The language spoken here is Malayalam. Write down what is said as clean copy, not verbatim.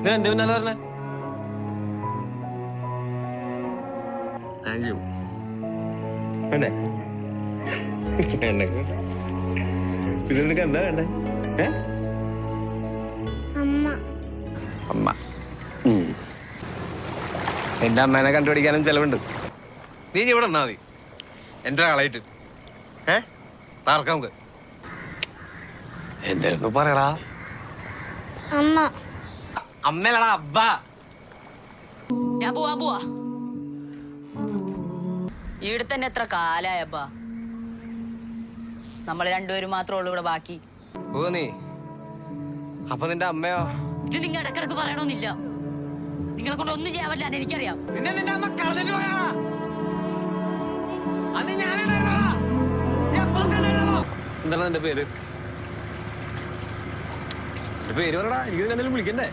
നീ എന്റെ പിന്നാലെ പറഞ്ഞേ. Thank you. വേണ്ടേ? പിന്നെ നിനക്ക് എന്താ വേണ്ടേ? അമ്മ. എന്റെ അമ്മേനെ കണ്ടുപിടിക്കാനും ചെലവുണ്ട്. നീ ഇവിടെ നിന്നാ മതി എന്റെ ആളായിട്ട്. താർക്കാം നമുക്ക്. എന്തായിരുന്നു പറയടാ? അമ്മേലടാ അബ്ബ. ഞാൻ പോവാ. ഇവിടെ തന്നെ എത്ര കാലായപ്പാ. നമ്മൾ രണ്ടുപേരും മാത്രമേ ഉള്ളൂ ഇവിടെ ബാക്കി. ഓ നീ അപ്പൊ നിന്റെ അമ്മയോ? ഇത് നിങ്ങൾ ഇടക്കിടക്ക് പറയണമെന്നില്ല. നിങ്ങളെ കൊണ്ട് ഒന്നും ചെയ്യാൻ പറ്റില്ല, എനിക്കറിയാം. നിന്റെ അമ്മ കളഞ്ഞിട്ട് പോയാടാ. എന്താണ് നിന്റെ പേര്? പേര് പറയടാ, എനിക്ക് എന്തെങ്കിലും വിളിക്കണ്ടേ?